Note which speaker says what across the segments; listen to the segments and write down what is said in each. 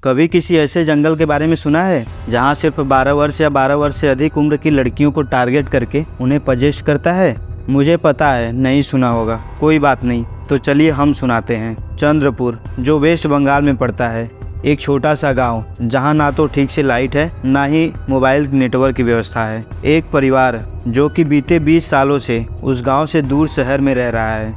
Speaker 1: कभी किसी ऐसे जंगल के बारे में सुना है जहाँ सिर्फ 12 वर्ष या 12 वर्ष से अधिक उम्र की लड़कियों को टारगेट करके उन्हें पजेस्ट करता है? मुझे पता है नहीं सुना होगा, कोई बात नहीं, तो चलिए हम सुनाते हैं। चंद्रपुर, जो वेस्ट बंगाल में पड़ता है, एक छोटा सा गांव जहां ना तो ठीक से लाइट है ना ही मोबाइल नेटवर्क की व्यवस्था है। एक परिवार जो कि बीते 20 सालों से उस गांव से दूर शहर में रह रहा है,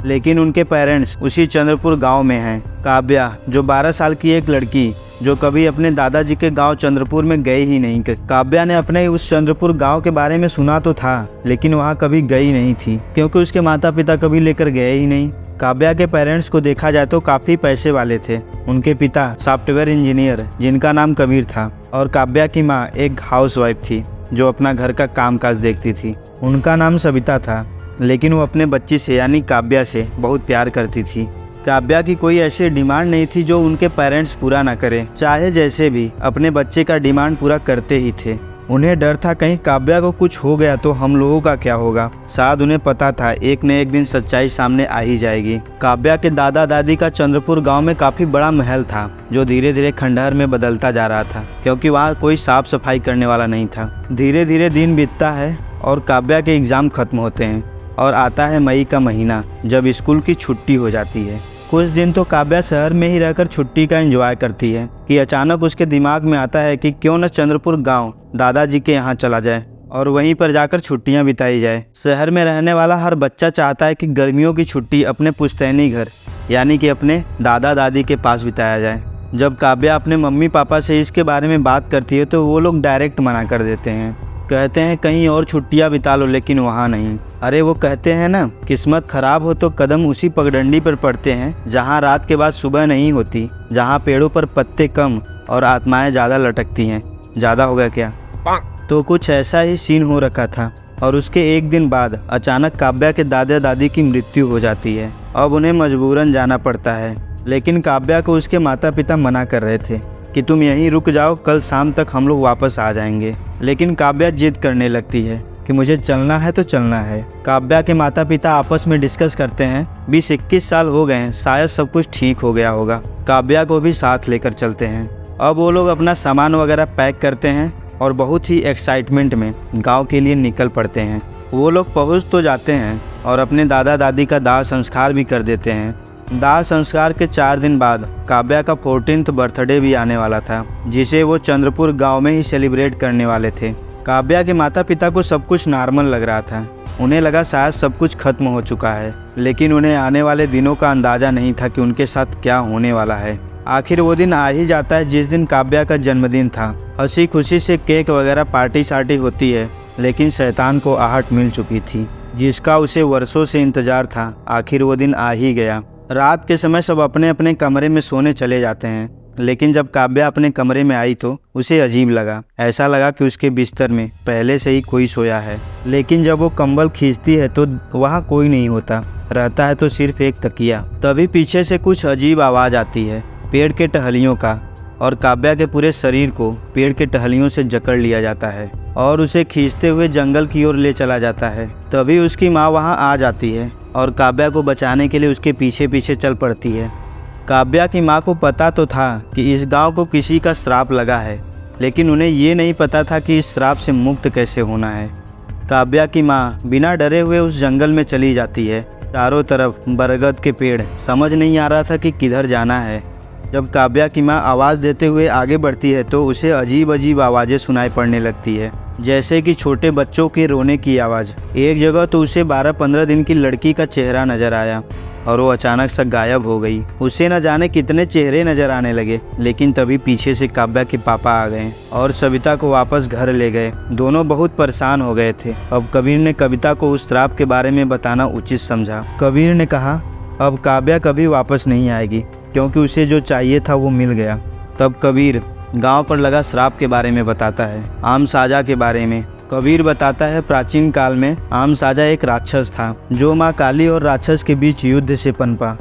Speaker 1: लेकिन उनके पेरेंट्स उसी चंद्रपुर गांव में हैं। काव्या, जो 12 साल की एक लड़की जो कभी अपने दादाजी के गांव चंद्रपुर में गई ही नहीं। काव्या ने अपने उस चंद्रपुर गांव के बारे में सुना तो था, लेकिन वहां कभी गई नहीं थी क्योंकि उसके माता पिता कभी लेकर गए ही नहीं। काव्या के पेरेंट्स को देखा जाए तो काफ़ी पैसे वाले थे। उनके पिता सॉफ्टवेयर इंजीनियर जिनका नाम कबीर था, और काव्या की माँ एक हाउसवाइफ थी जो अपना घर का कामकाज देखती थी। उनका नाम सविता था, लेकिन वो अपने बच्ची से यानी काव्या से बहुत प्यार करती थी। काव्या की कोई ऐसी डिमांड नहीं थी जो उनके पेरेंट्स पूरा ना करें, चाहे जैसे भी अपने बच्चे का डिमांड पूरा करते ही थे। उन्हें डर था कहीं काव्या को कुछ हो गया तो हम लोगों का क्या होगा। शायद उन्हें पता था एक न एक दिन सच्चाई सामने आ ही जाएगी। काव्या के दादा दादी का चंद्रपुर गांव में काफ़ी बड़ा महल था जो धीरे धीरे खंडहर में बदलता जा रहा था, क्योंकि वहाँ कोई साफ सफाई करने वाला नहीं था। धीरे धीरे दिन बीतता है और काव्या के एग्ज़ाम खत्म होते हैं और आता है मई का महीना, जब स्कूल की छुट्टी हो जाती है। कुछ दिन तो काव्या शहर में ही रहकर छुट्टी का एंजॉय करती है कि अचानक उसके दिमाग में आता है कि क्यों न चंद्रपुर गांव दादाजी के यहाँ चला जाए और वहीं पर जाकर छुट्टियां बिताई जाए। शहर में रहने वाला हर बच्चा चाहता है कि गर्मियों की छुट्टी अपने पुश्तैनी घर यानी कि अपने दादा दादी के पास बिताया जाए। जब काव्या अपने मम्मी पापा से इसके बारे में बात करती है तो वो लोग डायरेक्ट मना कर देते हैं, कहते हैं कहीं और छुट्टियां बिता लो, लेकिन वहाँ नहीं। अरे वो कहते हैं ना, किस्मत खराब हो तो कदम उसी पगडंडी पर पड़ते हैं जहाँ रात के बाद सुबह नहीं होती, जहाँ पेड़ों पर पत्ते कम और आत्माएं ज़्यादा लटकती हैं। ज़्यादा हो गया क्या? तो कुछ ऐसा ही सीन हो रखा था और उसके एक दिन बाद अचानक काव्या के दादा दादी की मृत्यु हो जाती है। अब उन्हें मजबूरन जाना पड़ता है, लेकिन काव्या को उसके माता पिता मना कर रहे थे कि तुम यहीं रुक जाओ, कल शाम तक हम लोग वापस आ जाएंगे। लेकिन काव्या जिद करने लगती है कि मुझे चलना है तो चलना है। काव्या के माता पिता आपस में डिस्कस करते हैं, 20-21 साल हो गए हैं, शायद सब कुछ ठीक हो गया होगा, काव्या को भी साथ लेकर चलते हैं। अब वो लोग अपना सामान वगैरह पैक करते हैं और बहुत ही एक्साइटमेंट में गाँव के लिए निकल पड़ते हैं। वो लोग पहुँच तो जाते हैं और अपने दादा दादी का दाह संस्कार भी कर देते हैं। दाह संस्कार के 4 दिन बाद काव्या का 14th बर्थडे भी आने वाला था, जिसे वो चंद्रपुर गांव में ही सेलिब्रेट करने वाले थे। काव्या के माता पिता को सब कुछ नॉर्मल लग रहा था। उन्हें लगा शायद सब कुछ खत्म हो चुका है, लेकिन उन्हें आने वाले दिनों का अंदाज़ा नहीं था कि उनके साथ क्या होने वाला है। आखिर वो दिन आ ही जाता है जिस दिन काव्या का जन्मदिन था। हंसी खुशी से केक वगैरह पार्टी सार्टी होती है, लेकिन शैतान को आहट मिल चुकी थी जिसका उसे वर्षों से इंतजार था। आखिर वो दिन आ ही गया। रात के समय सब अपने अपने कमरे में सोने चले जाते हैं, लेकिन जब काव्या अपने कमरे में आई तो उसे अजीब लगा। ऐसा लगा कि उसके बिस्तर में पहले से ही कोई सोया है, लेकिन जब वो कंबल खींचती है तो वहाँ कोई नहीं होता, रहता है तो सिर्फ एक तकिया। तभी पीछे से कुछ अजीब आवाज़ आती है, पेड़ के टहलियों का, और काव्या के पूरे शरीर को पेड़ के टहलियों से जकड़ लिया जाता है और उसे खींचते हुए जंगल की ओर ले चला जाता है। तभी उसकी माँ वहाँ आ जाती है और काव्या को बचाने के लिए उसके पीछे पीछे चल पड़ती है। काव्या की माँ को पता तो था कि इस गांव को किसी का श्राप लगा है, लेकिन उन्हें ये नहीं पता था कि इस श्राप से मुक्त कैसे होना है। काव्या की माँ बिना डरे हुए उस जंगल में चली जाती है। चारों तरफ बरगद के पेड़, समझ नहीं आ रहा था कि किधर जाना है। जब काव्या की माँ आवाज़ देते हुए आगे बढ़ती है तो उसे अजीब अजीब आवाज़ें सुनाई पड़ने लगती है, जैसे कि छोटे बच्चों के रोने की आवाज़। एक जगह तो उसे 12-15 दिन की लड़की का चेहरा नज़र आया और वो अचानक से गायब हो गई। उसे न जाने कितने चेहरे नज़र आने लगे, लेकिन तभी पीछे से काव्या के पापा आ गए और सविता को वापस घर ले गए। दोनों बहुत परेशान हो गए थे। अब कबीर ने कविता को उस श्राप के बारे में बताना उचित समझा। कबीर ने कहा अब काव्या कभी वापस नहीं आएगी, क्योंकि उसे जो चाहिए था वो मिल गया। तब कबीर गांव पर लगा श्राप के बारे में बताता है, आम साजा के बारे में। कबीर बताता है प्राचीन काल में आम साजा एक राक्षस था जो माँ काली और राक्षस के बीच युद्ध से पनपा।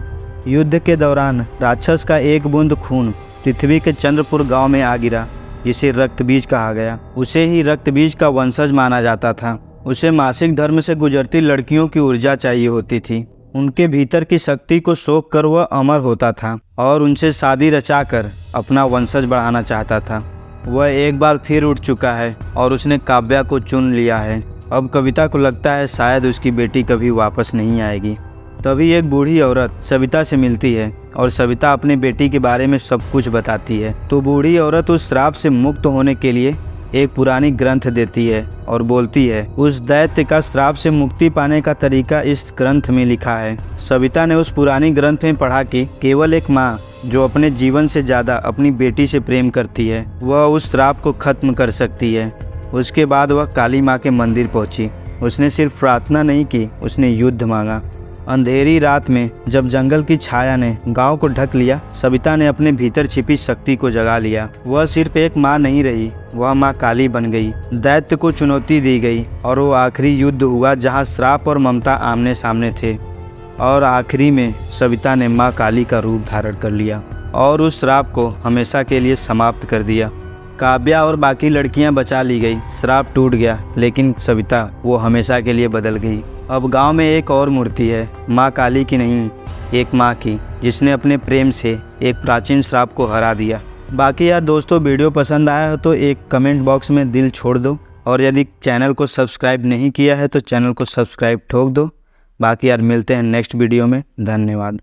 Speaker 1: युद्ध के दौरान राक्षस का एक बूंद खून पृथ्वी के चंद्रपुर गांव में आ गिरा, जिसे रक्त बीज कहा गया। उसे ही रक्त बीज का वंशज माना जाता था। उसे मासिक धर्म से गुजरती लड़कियों की ऊर्जा चाहिए होती थी। उनके भीतर की शक्ति को सोख कर वह अमर होता था और उनसे शादी रचाकर अपना वंशज बढ़ाना चाहता था। वह एक बार फिर उठ चुका है और उसने काव्या को चुन लिया है। अब कविता को लगता है शायद उसकी बेटी कभी वापस नहीं आएगी। तभी एक बूढ़ी औरत सविता से मिलती है और सविता अपने बेटी के बारे में सब कुछ बताती है। तो बूढ़ी औरत उस श्राप से मुक्त होने के लिए एक पुरानी ग्रंथ देती है और बोलती है उस दैत्य का श्राप से मुक्ति पाने का तरीका इस ग्रंथ में लिखा है। सविता ने उस पुरानी ग्रंथ में पढ़ा कि केवल एक माँ जो अपने जीवन से ज़्यादा अपनी बेटी से प्रेम करती है वह उस श्राप को खत्म कर सकती है। उसके बाद वह काली माँ के मंदिर पहुँची। उसने सिर्फ प्रार्थना नहीं की, उसने युद्ध मांगा। अंधेरी रात में जब जंगल की छाया ने गांव को ढक लिया, सविता ने अपने भीतर छिपी शक्ति को जगा लिया। वह सिर्फ एक माँ नहीं रही, वह माँ काली बन गई। दैत्य को चुनौती दी गई और वो आखिरी युद्ध हुआ जहाँ श्राप और ममता आमने सामने थे। और आखिरी में सविता ने माँ काली का रूप धारण कर लिया और उस श्राप को हमेशा के लिए समाप्त कर दिया। काव्या और बाकी लड़कियां बचा ली गई, श्राप टूट गया, लेकिन सविता वो हमेशा के लिए बदल गई। अब गांव में एक और मूर्ति है, माँ काली की नहीं, एक माँ की, जिसने अपने प्रेम से एक प्राचीन श्राप को हरा दिया। बाकी यार दोस्तों, वीडियो पसंद आया हो तो एक कमेंट बॉक्स में दिल छोड़ दो और यदि चैनल को सब्सक्राइब नहीं किया है तो चैनल को सब्सक्राइब ठोक दो। बाकी यार मिलते हैं नेक्स्ट वीडियो में। धन्यवाद।